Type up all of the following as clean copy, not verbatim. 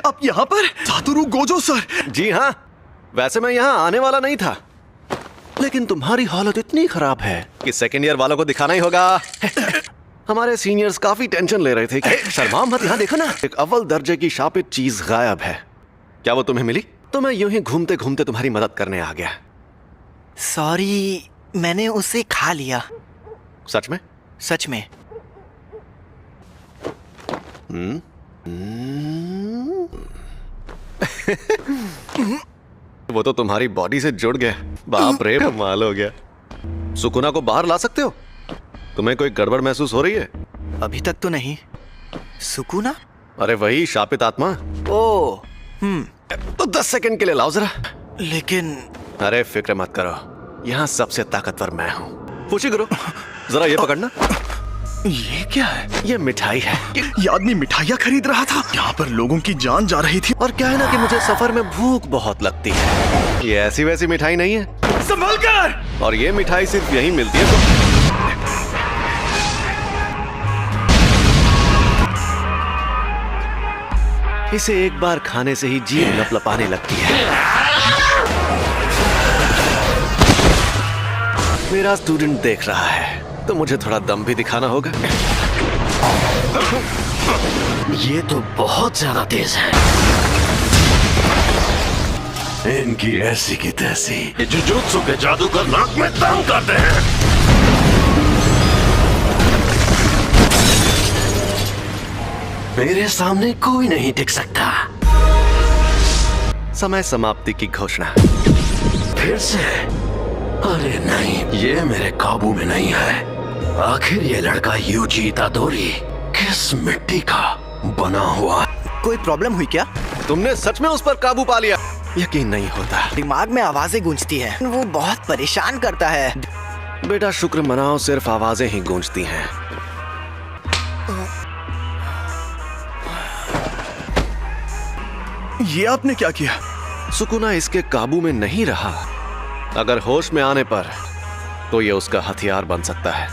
आप यहाँ पर? सातोरु गोजो सर। जी हाँ, वैसे मैं यहाँ आने वाला नहीं था, लेकिन तुम्हारी हालत इतनी खराब है कि सेकेंड ईयर वालों को दिखाना ही होगा। हमारे सीनियर्स काफी टेंशन ले रहे थे कि शर्मा मत, यहाँ देखो ना, एक अव्वल दर्जे की शापित चीज गायब है। क्या वो तुम्हें मिली? तो मैं यूं ही घूमते घूमते तुम्हारी मदद करने आ गया। सॉरी, मैंने उसे खा लिया। सच में? सच में। वो तो तुम्हारी बॉडी से जुड़ गया। बाप रे, कमाल हो गया। सुकुना को बाहर ला सकते हो? तुम्हें कोई गड़बड़ महसूस हो रही है? अभी तक तो नहीं। सुकुना? अरे वही शापित आत्मा। ओ, तो 10 सेकंड के लिए लाओ जरा। लेकिन अरे फिक्र मत करो, यहाँ सबसे ताकतवर मैं हूँ। फुशी गुरु, जरा ये पकड़ना। ये क्या है? ये मिठाई है। ये आदमी मिठाइयाँ खरीद रहा था। यहाँ पर लोगों की जान जा रही थी। और क्या है ना कि मुझे सफर में भूख बहुत लगती है। ये ऐसी वैसी मिठाई नहीं है। संभल कर! और ये मिठाई सिर्फ यहीं मिलती है तो... इसे एक बार खाने से ही जीभ लपलपाने लगती है। मेरा स्टूडेंट देख रहा है तो मुझे थोड़ा दम भी दिखाना होगा। ये तो बहुत ज्यादा तेज है। इनकी ऐसी की तैसी। ये जुजुत्सु के जादूगर नाक में दम करते हैं। मेरे सामने कोई नहीं टिक सकता। समय समाप्ति की घोषणा। फिर से? अरे नहीं, ये मेरे काबू में नहीं है। आखिर ये लड़का यूजी इतादोरी किस मिट्टी का बना हुआ? कोई प्रॉब्लम हुई क्या? तुमने सच में उस पर काबू पा लिया? यकीन नहीं होता। दिमाग में आवाजें गूंजती है, वो बहुत परेशान करता है। बेटा शुक्र मनाओ, सिर्फ आवाजें ही गूंजती हैं। ये आपने क्या किया? सुकुना इसके काबू में नहीं रहा। अगर होश में आने पर तो ये उसका हथियार बन सकता है।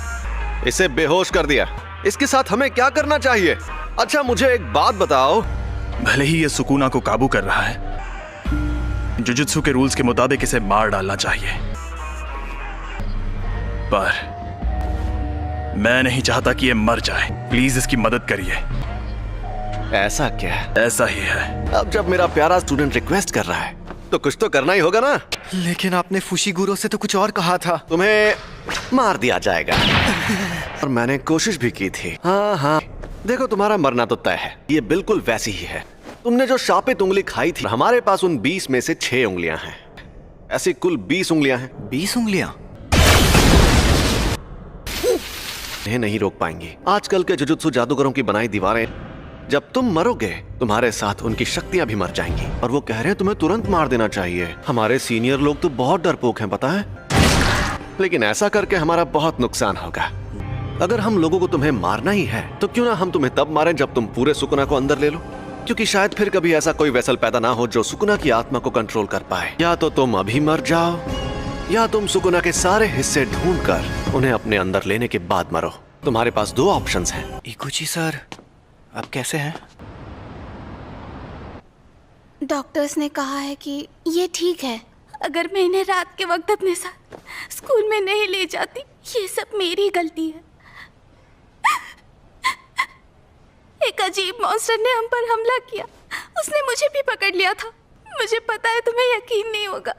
इसे बेहोश कर दिया। इसके साथ हमें क्या करना चाहिए? अच्छा मुझे एक बात बताओ। भले ही ये सुकुना को काबू कर रहा है, जुजुत्सु के रूल्स के मुताबिक इसे मार डालना चाहिए। पर मैं नहीं चाहता कि ये मर जाए। प्लीज इसकी मदद करिए। ऐसा क्या? ऐसा ही है। अब जब मेरा प्यारा स्टूडेंट रिक्वेस्ट कर रहा है तो कुछ तो करना ही होगा ना। लेकिन आपने फुशीगुरो से तो कुछ और कहा था। तुम्हें मार दिया जाएगा। और मैंने कोशिश भी की थी। हाँ, देखो तुम्हारा मरना तो तय है। ये बिल्कुल वैसी ही है। तुमने जो शापित उंगली खाई थी, हमारे पास उन 20 में से 6 उंगलियां हैं। ऐसी कुल 20 उंगलियां हैं। 20 उंगलियां? इन्हें नहीं रोक पाएंगी। आजकल के जुजुत्सु जादूगरों की बनाई दीवारें, जब तुम मरोगे तुम्हारे साथ उनकी शक्तियां भी मर जाएंगी। और वो कह रहे हैं तुम्हें तुरंत मार देना चाहिए। हमारे सीनियर लोग तो बहुत डरपोक हैं, पता है। लेकिन ऐसा करके हमारा बहुत नुकसान होगा। अगर हम लोगों को तुम्हें मारना ही है तो क्यों ना हम तुम्हें तब मारें जब तुम पूरे सुकुना को अंदर ले लो। क्योंकि शायद फिर कभी ऐसा कोई वेसल पैदा ना हो जो सुकुना की आत्मा को कंट्रोल कर पाए। या तो तुम अभी मर जाओ, या तुम सुकुना के सारे हिस्से ढूंढकर उन्हें अपने अंदर लेने के बाद मरो। तुम्हारे पास 2 ऑप्शंस हैं। इकुची सर, आप कैसे हैं? डॉक्टर्स ने कहा है कि ये ठीक है। अगर मैं इन्हें रात के वक्त अपने साथ स्कूल में नहीं ले जाती, ये सब मेरी गलती है। एक अजीब मॉन्स्टर ने हम पर हमला किया। उसने मुझे भी पकड़ लिया था। मुझे पता है तुम्हें यकीन नहीं होगा,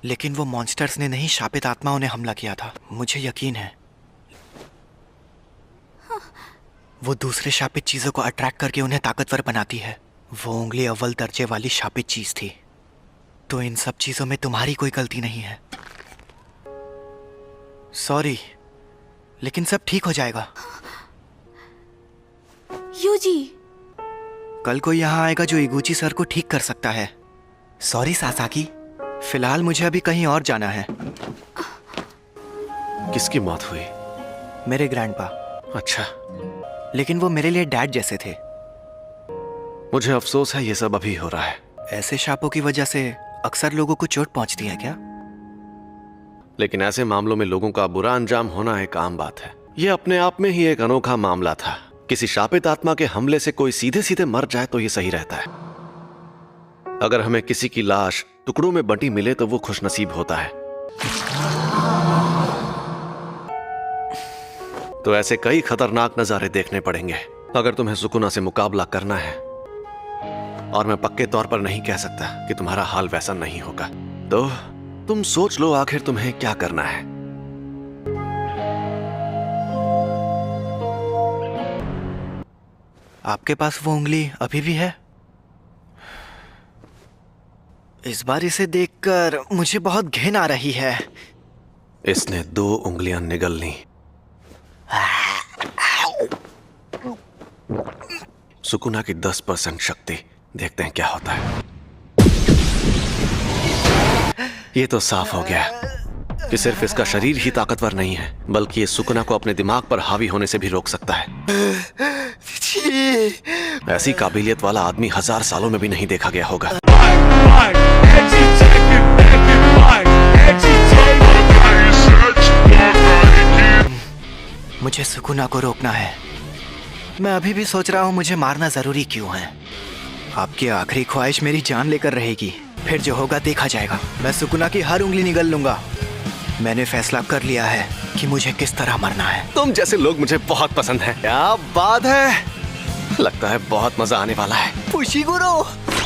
लेकिन वो मॉन्स्टर्स ने नहीं, शापित आत्माओं ने हमला किया था। मुझे यकीन है। वो दूसरे शापित चीजों को अट्रैक्ट करके उन्हें ताकतवर बनाती है। वो उंगली अव्वल दर्जे वाली शापित चीज थी। तो इन सब चीजों में तुम्हारी कोई गलती नहीं है। सॉरी, लेकिन सब ठीक हो जाएगा। यूजी, कल कोई यहाँ आएगा जो इगुची सर को ठीक कर सकता है। सॉरी सासाकी, फिलहाल मुझे अभी कहीं और जाना है। किसकी मौत हुई? मेरे ग्रैंडपा। अच्छा, लेकिन वो मेरे लिए डैड जैसे थे। मुझे अफसोस है ये सब अभी हो रहा है। ऐसे शापों की वजह से अक्सर लोगों को चोट पहुंचती है क्या? लेकिन ऐसे मामलों में लोगों का बुरा अंजाम होना एक आम बात है। ये अपने आप में ही एक अनोखा मामला था। किसी शापित आत्मा के हमले से कोई सीधे सीधे मर जाए तो ये सही रहता है। अगर हमें किसी की लाश टुकड़ों में बंटी मिले तो वो खुशनसीब होता है। तो ऐसे कई खतरनाक नजारे देखने पड़ेंगे अगर तुम्हें सुकुना से मुकाबला करना है। और मैं पक्के तौर पर नहीं कह सकता कि तुम्हारा हाल वैसा नहीं होगा। तो तुम सोच लो आखिर तुम्हें क्या करना है। आपके पास वो उंगली अभी भी है? इस बार इसे देखकर मुझे बहुत घिन आ रही है। इसने 2 उंगलियां निगल ली। सुकुना की 10% शक्ति, देखते हैं क्या होता है। ये तो साफ हो गया कि सिर्फ इसका शरीर ही ताकतवर नहीं है, बल्कि ये सुकुना को अपने दिमाग पर हावी होने से भी रोक सकता है। ऐसी काबिलियत वाला आदमी 1000 सालों में भी नहीं देखा गया होगा। मुझे सुकुना को रोकना है। मैं अभी भी सोच रहा हूँ मुझे मारना जरूरी क्यों है। आपकी आखिरी ख्वाहिश मेरी जान लेकर रहेगी, फिर जो होगा देखा जाएगा। मैं सुकुना की हर उंगली निगल लूंगा। मैंने फैसला कर लिया है कि मुझे किस तरह मरना है। तुम जैसे लोग मुझे बहुत पसंद हैं। क्या बात है, लगता है बहुत मजा आने वाला है। फुशिगुरो,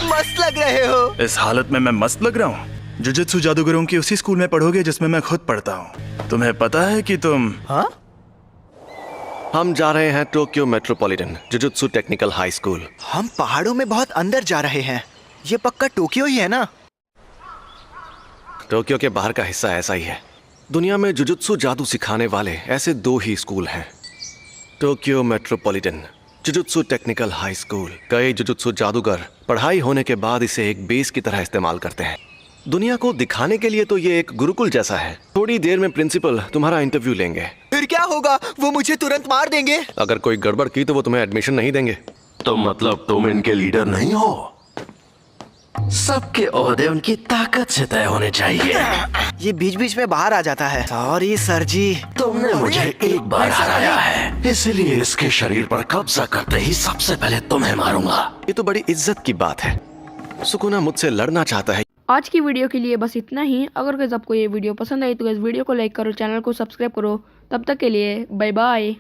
मस्त लग रहे हो। इस हालत में मैं मस्त लग रहा हूँ। जुजुत्सु जादूगरों की उसी स्कूल में पढ़ोगे जिसमें मैं खुद पढ़ता हूँ। तुम्हें पता है कि तुम हाँ? हम जा रहे हैं Tokyo metropolitan jujutsu technical high school. हम पहाड़ों में बहुत अंदर जा रहे हैं। ये पक्का टोक्यो ही है ना? टोक्यो के बाहर का हिस्सा ऐसा ही है। दुनिया में जुजुत्सु जादू सिखाने वाले ऐसे 2 ही स्कूल हैं, Tokyo metropolitan jujutsu technical high school. कई जुजुत्सु जादूगर पढ़ाई होने के बाद इसे एक बेस की तरह इस्तेमाल करते हैं। दुनिया को दिखाने के लिए तो ये एक गुरुकुल जैसा है। थोड़ी देर में प्रिंसिपल तुम्हारा इंटरव्यू लेंगे। फिर क्या होगा? वो मुझे तुरंत मार देंगे। अगर कोई गड़बड़ की तो वो तुम्हें एडमिशन नहीं देंगे। तो मतलब तुम इनके लीडर नहीं हो? सबके ओहदे उनकी ताकत से तय होने चाहिए। ये बीच बीच में बाहर आ जाता है। सॉरी सर जी। तुमने मुझे एक बार हराया है, इसलिए इसके शरीर पर कब्जा करते ही सबसे पहले तुम्हें मारूंगा। ये तो बड़ी इज्जत की बात है। सुकुना मुझसे लड़ना चाहता है। आज की वीडियो के लिए बस इतना ही। अगर गाइस आपको ये वीडियो पसंद आई तो इस वीडियो को लाइक करो, चैनल को सब्सक्राइब करो। तब तक के लिए बाय बाय।